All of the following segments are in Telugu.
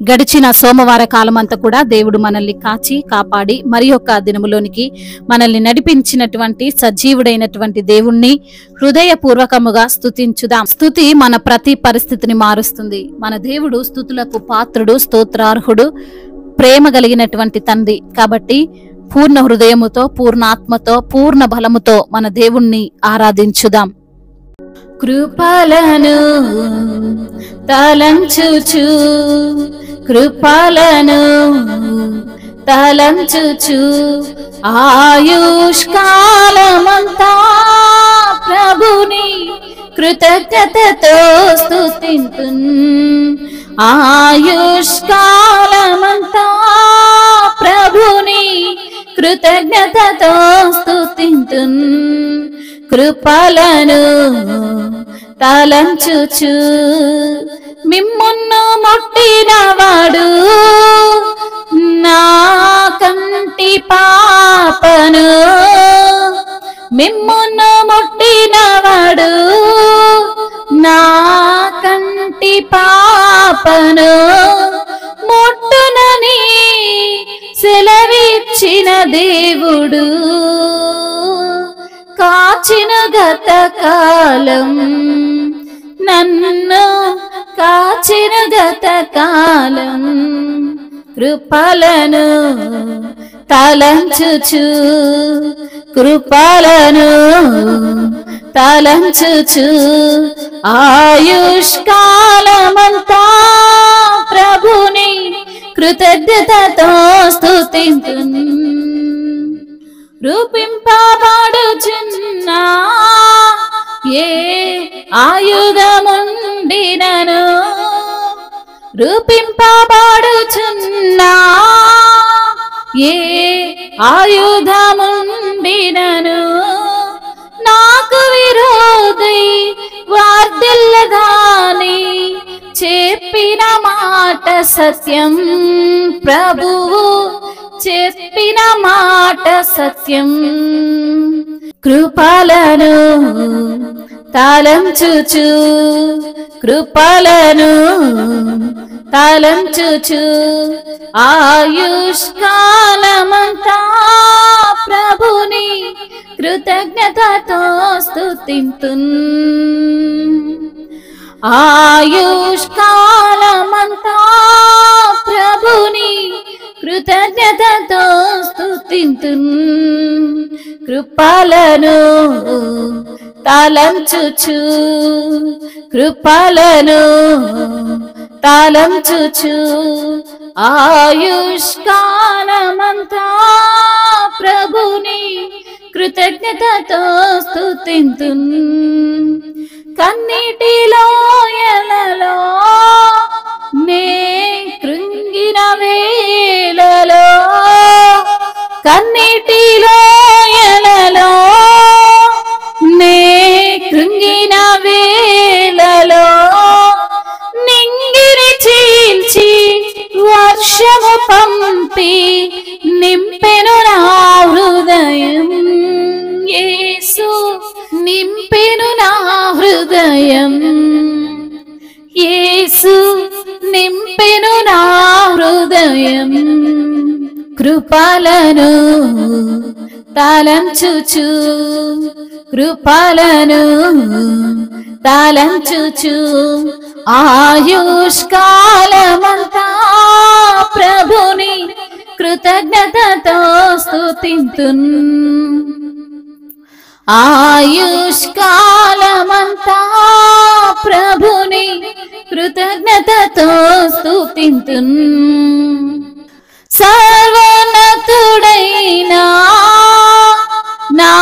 గడిచిన సోమవార కాలమంతా కూడా దేవుడు మనల్ని కాచి కాపాడి మరి యొక్క దినములోనికి మనల్ని నడిపించినటువంటి సజీవుడైనటువంటి దేవుణ్ణి హృదయపూర్వకముగా స్తుతించుదాం. స్తుతి మన ప్రతి పరిస్థితిని మారుస్తుంది. మన దేవుడు స్తుతులకు పాత్రుడు, స్తోత్రార్హుడు, ప్రేమ కలిగినటువంటి తండ్రి. కాబట్టి పూర్ణ హృదయముతో, పూర్ణ ఆత్మతో, పూర్ణ బలముతో మన దేవుణ్ణి ఆరాధించుదాం. కృపలను తలంచుచు, కృపలను తలంచుచు, ఆయుష్కాలమంతా ప్రభుని కృతజ్ఞతతో స్తుతింతున్. ఆయుష్కాలమంతా ప్రభుని కృతజ్ఞతతో స్తుతింతున్. కృపలను తలంచుచు, మిమ్మును ముట్టినవాడు నా కంటి పాపను, మిమ్మును ముట్టినవాడు నా కంటి పాపను ముట్టునని సెలవిచ్చిన దేవుడు, కాచిన గత కాలం నన్ను కాచిన గత కాలం. కృపలను తలంచుచు, కృపలను తలంచుచు, ఆయుష్కాలమంతా ప్రభుని కృతజ్ఞతతో స్తుతింతున్. రూపింపబడుచున్నా ఏ ఆయుధముండినను, రూపింపబడుచున్నా ఏ ఆయుధముండినను నాకు విరోధి వార్దిల్లదాని చెప్పిన మాట సత్యం. ప్రభువు చెప్పిన మాట సత్యం. కృపలను తలంచుచు, కృపలను తలంచుచు, ఆయుష్కాలమంతా ప్రభుని కృతజ్ఞతతో స్తుతింతున్. ఆయుష్కాలమంతా ప్రభుని కృతజ్ఞతతో స్తుతింతున్. కృపలను తలంచుచు, కృపలను తలంచుచు, ఆయుష్కాలమంతా ప్రభుని కృతజ్ఞతతో స్తుతింతున్. కన్నీటిలో ఎలలో నే కృంగిన వేళలో, కన్నీటిలో ఎలలో నే కృంగిన వేళలో, నింగిని చీల్చి వర్షము పంపి నింపెను నా హృదయం. యేసు నింపెను నా హృదయం, యేసు నింపెను నా హృదయం. కృపలను తలంచుచు, కృపలను తలంచుచు, ఆయుష్కాలమంతా ప్రభుని కృతజ్ఞతతో స్తుతింతున్. ఆయుష్కాలమంతా ప్రభుని కృతజ్ఞతతో స్తుతింతున్. సర్వోన్నతుడైనా నా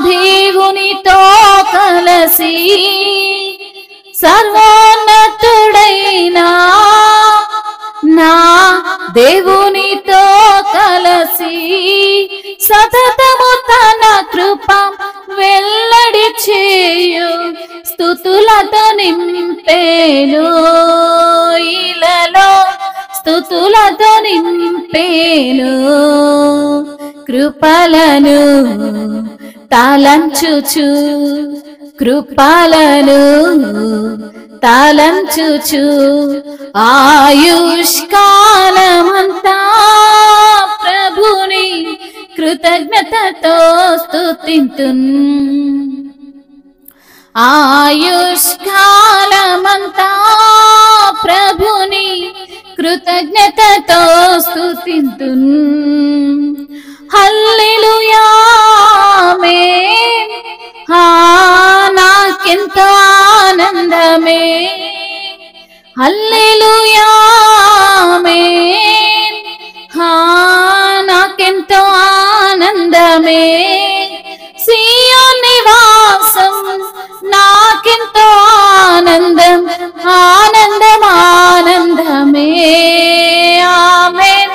దేవునితో కలసి, సర్వోన్నతుడైనా నా దేవునితో కలసి, సతతము తన కృప వెల్లడి చేయు స్తుతులతో నింపేను. ఇలలో స్తుతులతో నింపేను. కృపలను తలంచుచు, కృపలను తలంచుచు ఆయుష్కాలమంతా ప్రభుని కృతజ్ఞతతో స్తుతింతున్. ఆయుష్కాలమంతా ప్రభుని కృతజ్ఞతతో స్తుతింతున్. హల్లెలూయా ఆమేన్. నాకెంతో ఆనందమే. హల్లెలూయా ఆమేన్. నాకెంతో ఆనందమే. సియోన్ నివాసం నాకెంతో ఆనందం, ఆనందం ఆనందమే. ఆమేన్.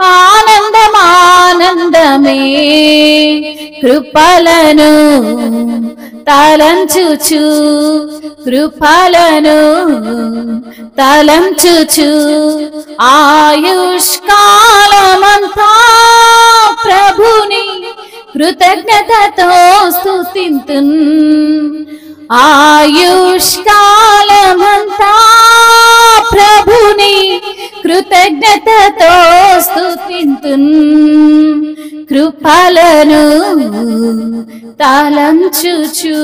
ఆనందం ఆనందమే. కృపలను తలంచుచు, కృపలను తలంచుచు ఆయుష్కాలమంతా ప్రభుని కృతజ్ఞతతో స్తుతింతున్. ఆయుష్కాలమంతా ప్రభుని కృతజ్ఞతతో స్తుతింతున్. కృపలను తలంచుచు.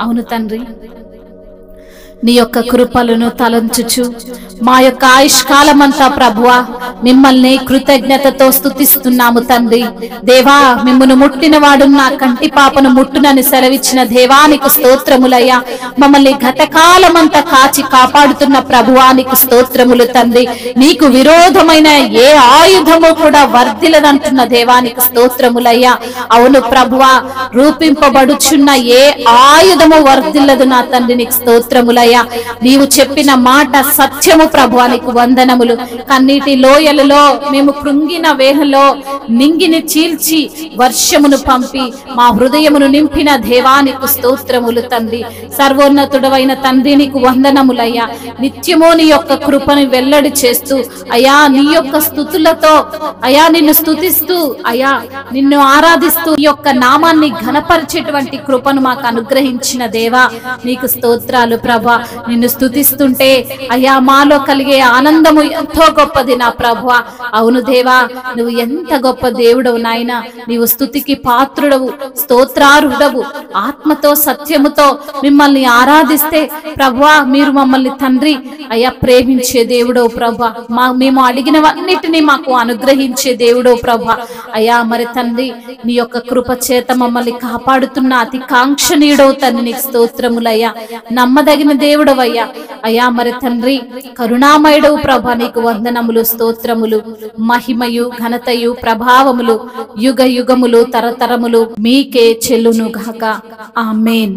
అవును తండ్రి, నీ యొక్క కృపలను తలంచుచు మా యొక్క ఆయుష్కాలమంతా ప్రభువా మిమ్మల్ని కృతజ్ఞతతో స్తుతిస్తున్నాము తండ్రి. దేవా, మిమ్మును ముట్టిన వాడు నా కంటి పాపను ముట్టునని సెలవిచ్చిన దేవానికి స్తోత్రములయ్యా. మమ్మల్ని గతకాలమంతా కాచి కాపాడుతున్న ప్రభువానికి స్తోత్రములు తండ్రి. నీకు విరోధమైన ఏ ఆయుధము కూడా వర్ధిలదంటున్న దేవానికి స్తోత్రములయ్యా. అవును ప్రభువా, రూపింపబడుచున్న ఏ ఆయుధము వర్ధిల్లదు నా తండ్రి, నీకు స్తోత్రములయ్యా. నీవు చెప్పిన మాట సత్యము ప్రభువానికి వందనములు. కన్నీటి లోయలలో మేము కృంగిన వేహలో నింగిని చీల్చి వర్షమును పంపి మా హృదయమును నింపిన దేవానికి స్తోత్రములు తండ్రి. సర్వోన్నతుడవైన తండ్రి, నీకు వందనములయ్యా. నిత్యము నీ యొక్క కృపను వెల్లడి చేస్తూ అయా నీ యొక్క స్తుతులతో అయా నిన్ను స్తుతిస్తూ అయా నిన్ను ఆరాధిస్తూ ఈ యొక్క నామాన్ని ఘనపరిచేటువంటి కృపను మాకు అనుగ్రహించిన దేవా నీకు స్తోత్రాలు ప్రభా. నిన్ను స్తుతిస్తుంటే అయ్యా మాలో కలిగే ఆనందము ఎంతో గొప్పది నా ప్రభువా. అవును దేవా, నువ్వు ఎంత గొప్ప దేవుడవు నాయన. నీవు స్తుతికి పాత్రుడవు, స్తోత్రార్హుడవు. ఆత్మతో సత్యముతో మిమ్మల్ని ఆరాధిస్తే ప్రభువా మీరు మమ్మల్ని తండ్రి అయ్యా ప్రేమించే దేవుడవు ప్రభా. మేము అడిగినవన్నిటినీ మాకు అనుగ్రహించే దేవుడవు ప్రభా. అయ్యా మరి తండ్రి, నీ యొక్క కృప చేత మమ్మల్ని కాపాడుతున్న అతి కాంక్షణీయుడవు తండ్రి, నీకు స్తోత్రములయ్యా. నమ్మదగిన దేవుడవయ్యా. అయ్యా మరి తండ్రి, కరుణామయుడవు ప్రభా, నీకు వందనములు స్తోత్రములు. మహిమయు ఘనతయు ప్రభావములు యుగ యుగములు తరతరములు మీకే చెల్లును గాక. ఆమేన్.